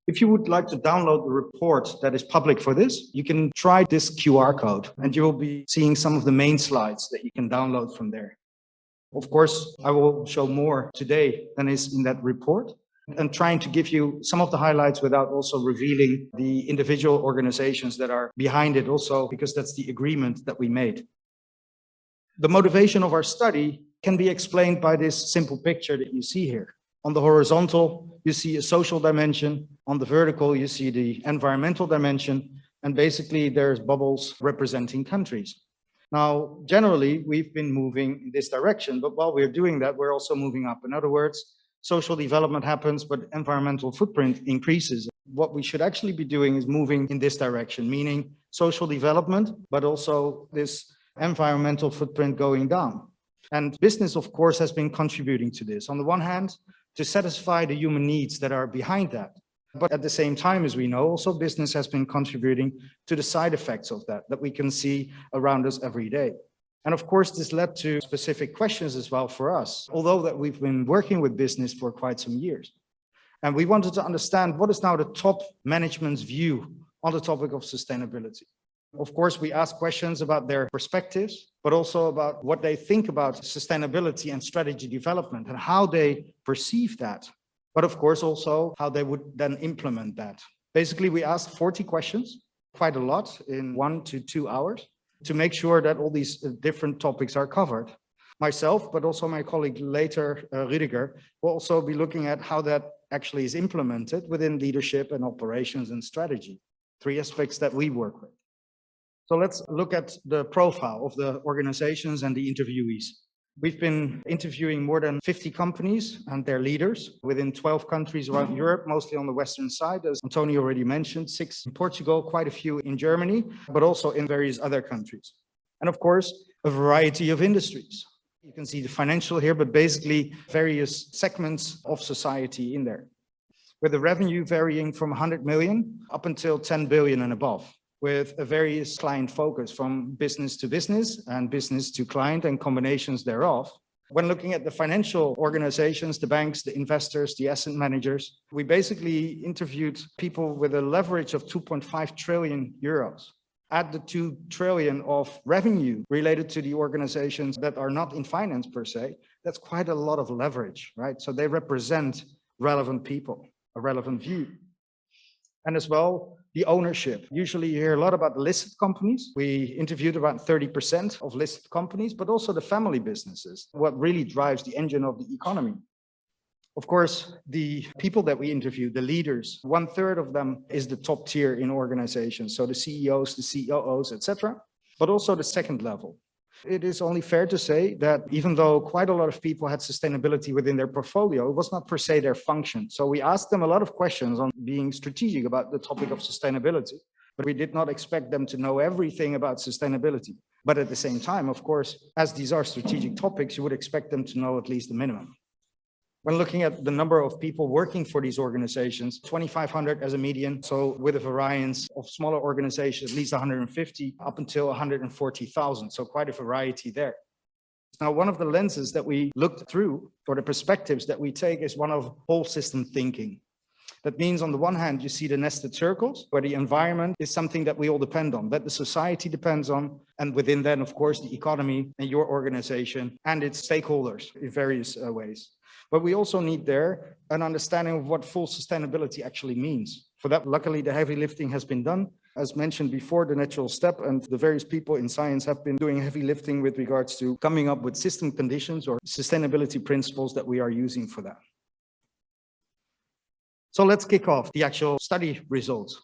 If you would like to download the report that is public for this, you can try this QR code and you will be seeing some of the main slides that you can download from there. Of course, I will show more today than is in that report and trying to give you some of the highlights without also revealing the individual organizations that are behind it also, because that's the agreement that we made. The motivation of our study can be explained by this simple picture that you see here. On the horizontal, you see a social dimension. On the vertical, you see the environmental dimension. And basically, there's bubbles representing countries. Now, generally, we've been moving in this direction, but while we're doing that, we're also moving up. In other words, social development happens, but environmental footprint increases. What we should actually be doing is moving in this direction, meaning social development, but also this environmental footprint going down. And business, of course, has been contributing to this. On the one hand, to satisfy the human needs that are behind that. But at the same time, as we know, also business has been contributing to the side effects of that we can see around us every day. And of course, this led to specific questions as well for us, although that we've been working with business for quite some years. And we wanted to understand what is now the top management's view on the topic of sustainability. Of course, we ask questions about their perspectives, but also about what they think about sustainability and strategy development and how they perceive that. But of course, also how they would then implement that. Basically, we asked 40 questions, quite a lot in 1 to 2 hours, to make sure that all these different topics are covered. Myself, but also my colleague later, Rüdiger, will also be looking at how that actually is implemented within leadership and operations and strategy, 3 aspects that we work with. So let's look at the profile of the organizations and the interviewees. We've been interviewing more than 50 companies and their leaders within 12 countries around Europe, mostly on the Western side, as Antonio already mentioned, 6 in Portugal, quite a few in Germany, but also in various other countries. And of course, a variety of industries. You can see the financial here, but basically various segments of society in there, with the revenue varying from 100 million up until 10 billion and above, with a various client focus from business to business and business to client and combinations thereof. When looking at the financial organizations, the banks, the investors, the asset managers, we basically interviewed people with a leverage of 2.5 trillion euros. Add the 2 trillion of revenue related to the organizations that are not in finance per se, that's quite a lot of leverage, right? So they represent relevant people, a relevant view. And as well, the ownership. Usually you hear a lot about the listed companies. We interviewed about 30% of listed companies, but also the family businesses, what really drives the engine of the economy. Of course, the people that we interviewed, the leaders, 1/3 of them is the top tier in organizations. So the CEOs, the COOs, etc., but also the second level. It is only fair to say that even though quite a lot of people had sustainability within their portfolio, it was not per se their function. So we asked them a lot of questions on being strategic about the topic of sustainability, but we did not expect them to know everything about sustainability. But at the same time, of course, as these are strategic topics, you would expect them to know at least the minimum. When looking at the number of people working for these organizations, 2,500 as a median, so with a variance of smaller organizations, at least 150 up until 140,000, so quite a variety there. Now, one of the lenses that we looked through, or the perspectives that we take, is one of whole system thinking. That means on the one hand, you see the nested circles, where the environment is something that we all depend on, that the society depends on, and within that, of course, the economy and your organization and its stakeholders in various ways. But we also need there an understanding of what full sustainability actually means. For that, luckily, the heavy lifting has been done. As mentioned before, the natural step and the various people in science have been doing heavy lifting with regards to coming up with system conditions or sustainability principles that we are using for that. So let's kick off the actual study results.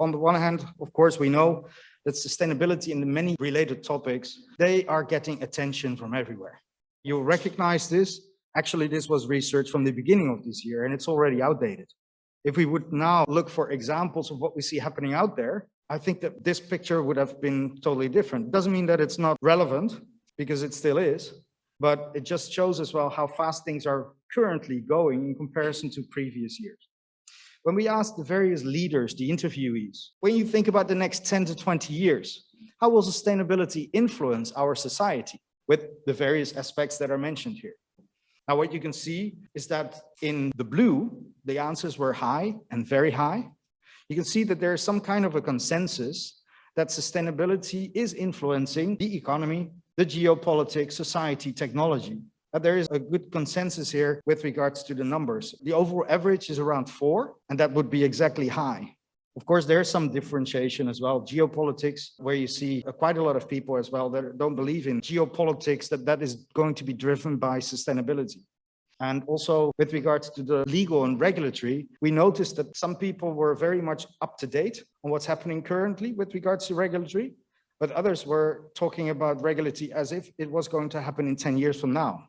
On the one hand, of course, we know that sustainability and the many related topics, they are getting attention from everywhere. You'll recognize this. Actually, this was research from the beginning of this year, and it's already outdated. If we would now look for examples of what we see happening out there, I think that this picture would have been totally different. It doesn't mean that it's not relevant, because it still is, but it just shows as well how fast things are currently going in comparison to previous years. When we ask the various leaders, the interviewees, when you think about the next 10 to 20 years, how will sustainability influence our society with the various aspects that are mentioned here? Now, what you can see is that in the blue, the answers were high and very high. You can see that there is some kind of a consensus that sustainability is influencing the economy, the geopolitics, society, technology. There is a good consensus here with regards to the numbers. The overall average is around 4, and that would be exactly high. Of course, there's some differentiation as well. Geopolitics, where you see quite a lot of people as well that don't believe in geopolitics, that is going to be driven by sustainability. And also with regards to the legal and regulatory, we noticed that some people were very much up to date on what's happening currently with regards to regulatory, but others were talking about regulatory as if it was going to happen in 10 years from now,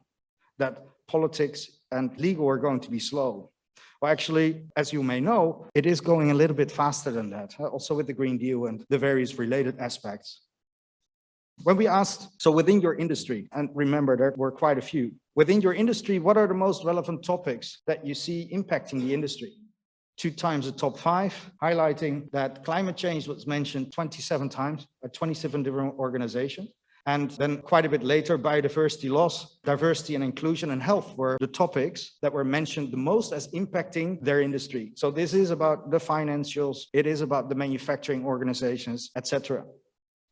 that politics and legal are going to be slow. Well, actually, as you may know, it is going a little bit faster than that, also with the Green Deal and the various related aspects. When we asked, so within your industry, and remember there were quite a few, within your industry, what are the most relevant topics that you see impacting the industry? 2 times the top 5, highlighting that climate change was mentioned 27 times by 27 different organizations. And then quite a bit later, biodiversity loss, diversity and inclusion, and health were the topics that were mentioned the most as impacting their industry. So this is about the financials, it is about the manufacturing organizations, etc.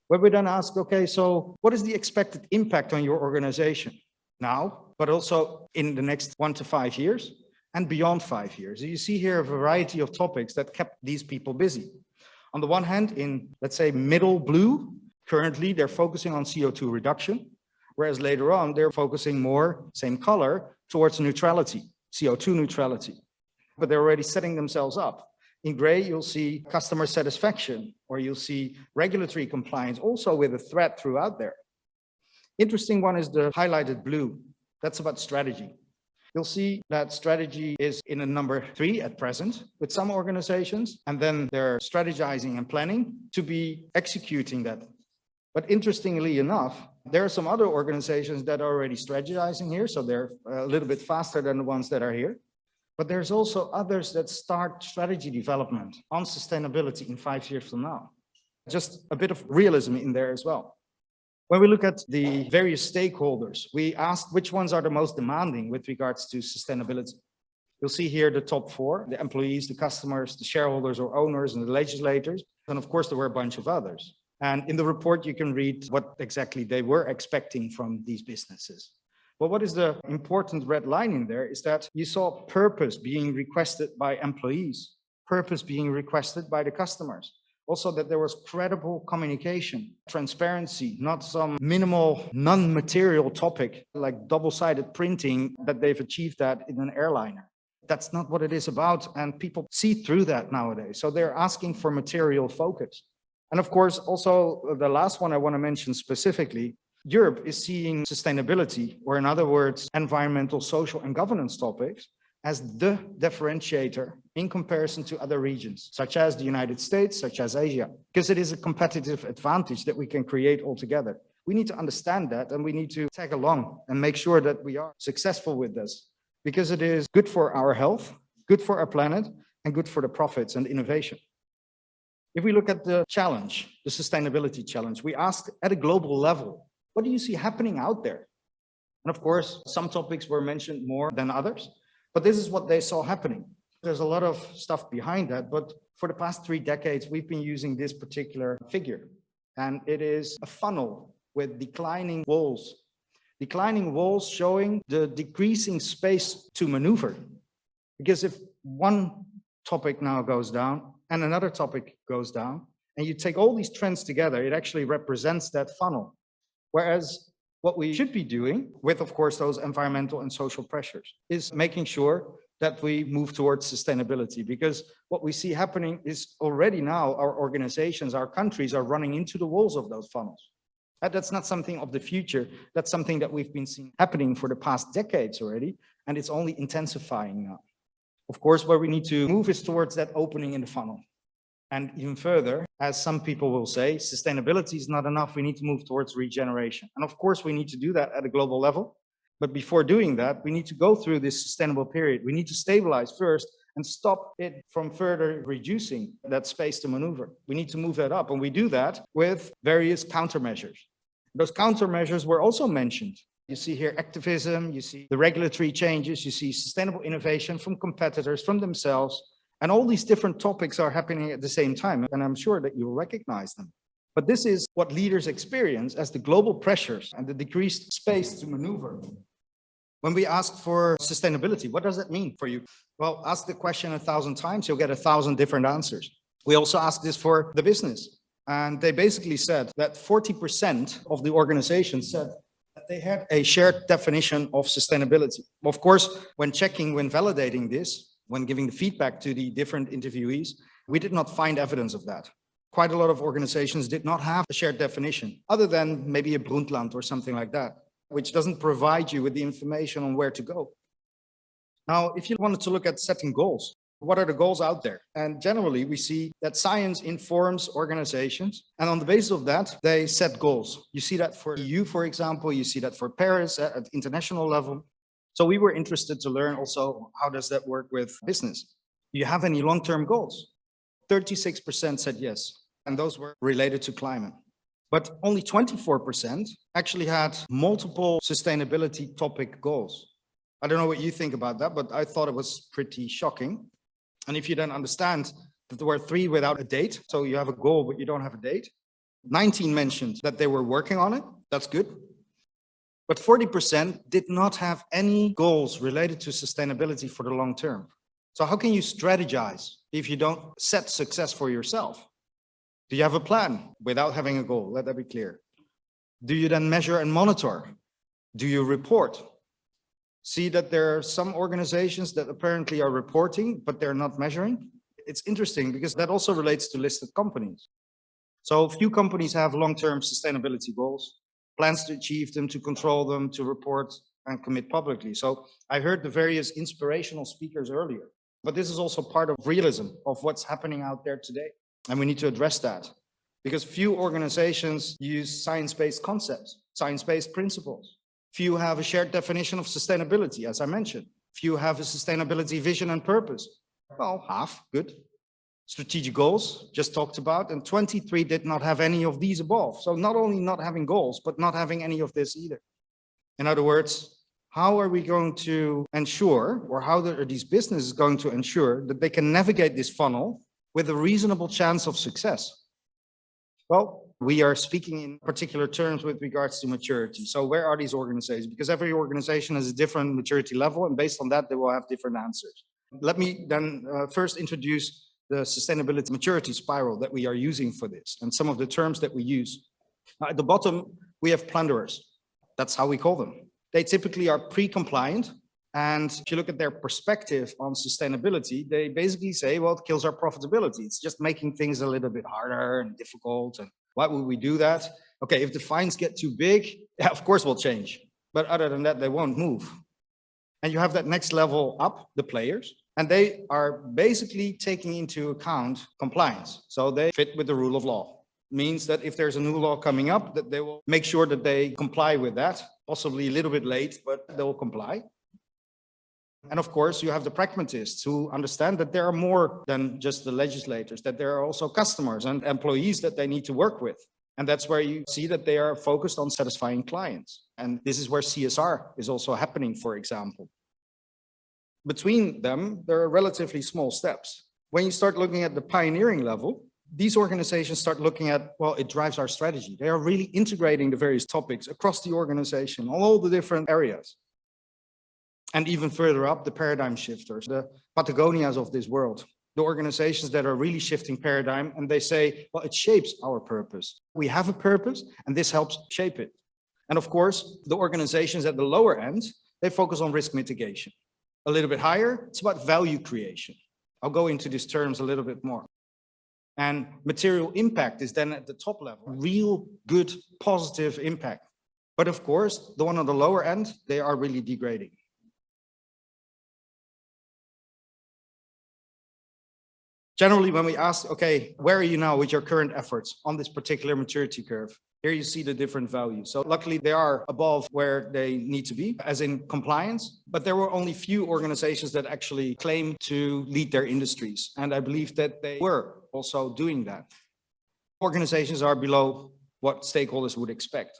When we then ask, okay, so what is the expected impact on your organization now, but also in the next 1 to 5 years and beyond 5 years? You see here a variety of topics that kept these people busy. On the one hand, in, let's say, middle blue, currently they're focusing on CO2 reduction, whereas later on they're focusing more, same color, towards neutrality, CO2 neutrality. But they're already setting themselves up. In gray, you'll see customer satisfaction, or you'll see regulatory compliance, also with a thread throughout there. Interesting one is the highlighted blue. That's about strategy. You'll see that strategy is in a number 3 at present with some organizations, and then they're strategizing and planning to be executing that. But interestingly enough, there are some other organizations that are already strategizing here, so they're a little bit faster than the ones that are here. But there's also others that start strategy development on sustainability in 5 years from now. Just a bit of realism in there as well. When we look at the various stakeholders, we asked which ones are the most demanding with regards to sustainability. You'll see here the top 4, the employees, the customers, the shareholders or owners, and the legislators. And of course, there were a bunch of others. And in the report, you can read what exactly they were expecting from these businesses. But what is the important red line in there is that you saw purpose being requested by employees, purpose being requested by the customers. Also that there was credible communication, transparency, not some minimal non-material topic like double-sided printing that they've achieved that in an airliner. That's not what it is about, and people see through that nowadays. So they're asking for material focus. And of course, also the last one I want to mention specifically, Europe is seeing sustainability, or in other words, environmental, social, and governance topics as the differentiator in comparison to other regions, such as the United States, such as Asia, because it is a competitive advantage that we can create altogether. We need to understand that, and we need to tag along and make sure that we are successful with this, because it is good for our health, good for our planet, and good for the profits and innovation. If we look at the challenge, the sustainability challenge, we asked at a global level, what do you see happening out there? And of course, some topics were mentioned more than others, but this is what they saw happening. There's a lot of stuff behind that, but for the past 3 decades, we've been using this particular figure, and it is a funnel with declining walls showing the decreasing space to maneuver. Because if one topic now goes down and another topic goes down, and you take all these trends together, it actually represents that funnel. Whereas what we should be doing with, of course, those environmental and social pressures is making sure that we move towards sustainability, because what we see happening is already now our organizations, our countries are running into the walls of those funnels. That's not something of the future. That's something that we've been seeing happening for the past decades already, and it's only intensifying now. Of course, where we need to move is towards that opening in the funnel. And even further, as some people will say, sustainability is not enough. We need to move towards regeneration. And of course, we need to do that at a global level. But before doing that, we need to go through this sustainable period. We need to stabilize first and stop it from further reducing that space to maneuver. We need to move that up. And we do that with various countermeasures. Those countermeasures were also mentioned You see here activism, you see the regulatory changes, you see sustainable innovation from competitors, from themselves, and all these different topics are happening at the same time, and I'm sure that you will recognize them. But this is what leaders experience as the global pressures and the decreased space to maneuver. When we ask for sustainability, what does that mean for you? Well, ask the question 1,000 times, you'll get 1,000 different answers. We also asked this for the business, and they basically said that 40% of the organization said that they had a shared definition of sustainability. Of course, when checking, when validating this, when giving the feedback to the different interviewees, we did not find evidence of that. Quite a lot of organizations did not have a shared definition, other than maybe a Brundtland or something like that, which doesn't provide you with the information on where to go. Now, if you wanted to look at setting goals, what are the goals out there? And generally, we see that science informs organizations. And on the basis of that, they set goals. You see that for EU, for example, you see that for Paris at international level. So we were interested to learn also, how does that work with business? Do you have any long-term goals? 36% said yes, and those were related to climate. But only 24% actually had multiple sustainability topic goals. I don't know what you think about that, but I thought it was pretty shocking. And if you then understand that there were 3 without a date, so you have a goal, but you don't have a date. 19 mentioned that they were working on it. That's good. But 40% did not have any goals related to sustainability for the long term. So how can you strategize if you don't set success for yourself? Do you have a plan without having a goal? Let that be clear. Do you then measure and monitor? Do you report? See that there are some organizations that apparently are reporting, but they're not measuring. It's interesting because that also relates to listed companies. So few companies have long-term sustainability goals, plans to achieve them, to control them, to report and commit publicly. So I heard the various inspirational speakers earlier, but this is also part of realism of what's happening out there today. And we need to address that because few organizations use science-based concepts, science-based principles. Few have a shared definition of sustainability, as I mentioned. Few have a sustainability vision and purpose. Well, half, good. Strategic goals, just talked about, and 23 did not have any of these above. So not only not having goals, but not having any of this either. In other words, how are we going to ensure, or how are these businesses going to ensure that they can navigate this funnel with a reasonable chance of success? Well, we are speaking in particular terms with regards to maturity. So where are these organizations? Because every organization has a different maturity level, and based on that, they will have different answers. Let me then first introduce the sustainability maturity spiral that we are using for this, and some of the terms that we use. At the bottom, we have plunderers. That's how we call them. They typically are pre-compliant. And if you look at their perspective on sustainability, they basically say, well, it kills our profitability. It's just making things a little bit harder and difficult. And why would we do that? Okay, if the fines get too big, yeah, of course we'll change. But other than that, they won't move. And you have that next level up, the players, and they are basically taking into account compliance. So they fit with the rule of law. Means that if there's a new law coming up, that they will make sure that they comply with that, possibly a little bit late, but they will comply. And of course, you have the pragmatists who understand that there are more than just the legislators, that there are also customers and employees that they need to work with. And that's where you see that they are focused on satisfying clients. And this is where CSR is also happening, for example. Between them, there are relatively small steps. When you start looking at the pioneering level, these organizations start looking at, well, it drives our strategy. They are really integrating the various topics across the organization, all the different areas. And even further up, the paradigm shifters, the Patagonias of this world, the organizations that are really shifting paradigm, and they say, well, it shapes our purpose. We have a purpose, and this helps shape it. And of course, the organizations at the lower end, they focus on risk mitigation. A little bit higher, it's about value creation. I'll go into these terms a little bit more. And material impact is then at the top level, real good, positive impact. But of course, the one on the lower end, they are really degrading. Generally, when we ask, okay, where are you now with your current efforts on this particular maturity curve? Here you see the different values. So luckily, they are above where they need to be, as in compliance. But there were only few organizations that actually claimed to lead their industries. And I believe that they were also doing that. Organizations are below what stakeholders would expect.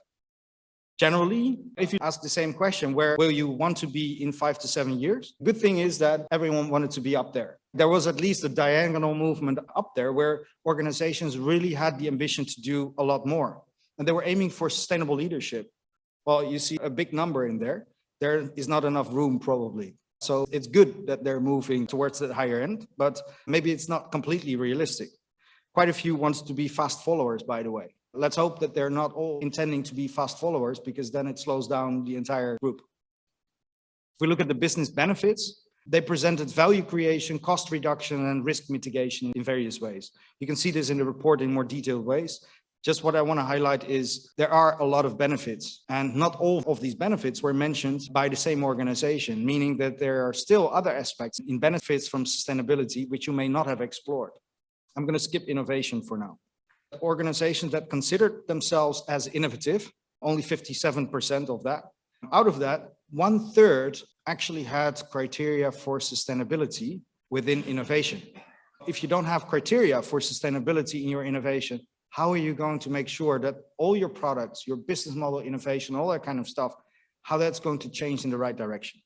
Generally, if you ask the same question, where will you want to be in 5 to 7 years? Good thing is that everyone wanted to be up there. There was at least a diagonal movement up there where organizations really had the ambition to do a lot more. And they were aiming for sustainable leadership. Well, you see a big number in there. There is not enough room probably. So it's good that they're moving towards the higher end, but maybe it's not completely realistic. Quite a few want to be fast followers, by the way. Let's hope that they're not all intending to be fast followers, because then it slows down the entire group. If we look at the business benefits, they presented value creation, cost reduction, and risk mitigation in various ways. You can see this in the report in more detailed ways. Just what I want to highlight is there are a lot of benefits, and not all of these benefits were mentioned by the same organization, meaning that there are still other aspects in benefits from sustainability which you may not have explored. I'm going to skip innovation for now. Organizations that considered themselves as innovative, only 57% of that. Out of that, 1/3 actually had criteria for sustainability within innovation. If you don't have criteria for sustainability in your innovation, how are you going to make sure that all your products, your business model innovation, all that kind of stuff, how that's going to change in the right direction?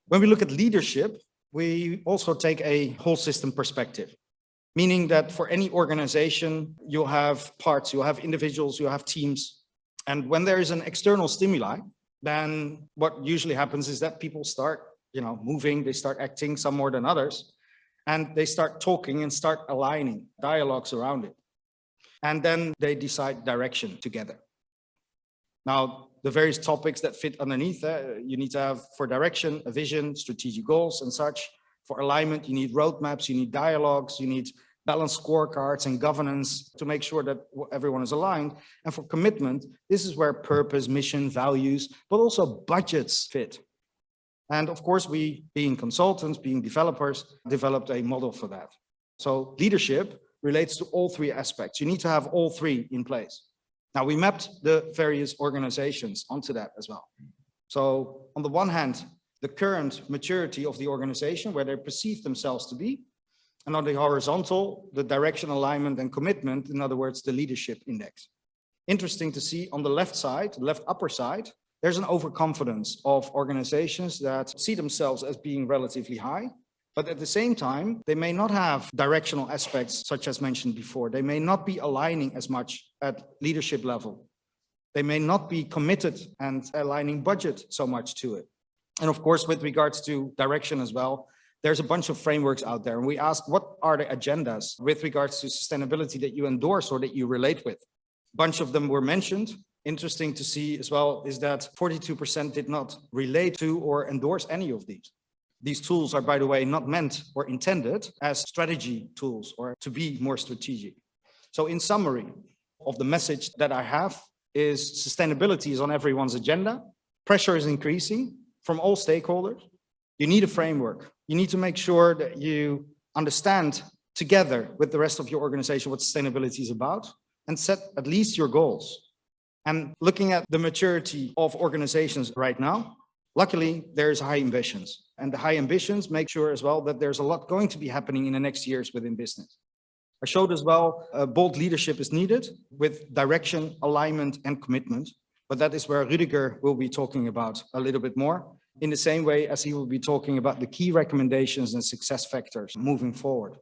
When we look at leadership, we also take a whole system perspective. Meaning that for any organization, you'll have parts, you'll have individuals, you'll have teams. And when there is an external stimuli, then what usually happens is that people start, moving, they start acting, some more than others, and they start talking and start aligning dialogues around it. And then they decide direction together. Now, the various topics that fit underneath, you need to have for direction, a vision, strategic goals and such. For alignment, you need roadmaps, you need dialogues, you need balanced scorecards and governance to make sure that everyone is aligned. And for commitment, this is where purpose, mission, values, but also budgets fit. And of course, we, being consultants, being developers, developed a model for that. So leadership relates to all three aspects. You need to have all three in place. Now, we mapped the various organizations onto that as well. So on the one hand, the current maturity of the organization, where they perceive themselves to be, and on the horizontal, the direction, alignment, and commitment, in other words, the leadership index. Interesting to see on the left side, left upper side, there's an overconfidence of organizations that see themselves as being relatively high, but at the same time, they may not have directional aspects, such as mentioned before. They may not be aligning as much at leadership level. They may not be committed and aligning budget so much to it. And of course, with regards to direction as well, there's a bunch of frameworks out there. And we ask, what are the agendas with regards to sustainability that you endorse or that you relate with? A bunch of them were mentioned. Interesting to see as well is that 42% did not relate to or endorse any of these. These tools are, by the way, not meant or intended as strategy tools or to be more strategic. So in summary of the message that I have is sustainability is on everyone's agenda. Pressure is increasing from all stakeholders. You need a framework. You need to make sure that you understand together with the rest of your organization what sustainability is about and set at least your goals. And looking at the maturity of organizations right now, luckily there's high ambitions. And the high ambitions make sure as well that there's a lot going to be happening in the next years within business. I showed as well, bold leadership is needed with direction, alignment, and commitment. But that is where Rudiger will be talking about a little bit more, in the same way as he will be talking about the key recommendations and success factors moving forward.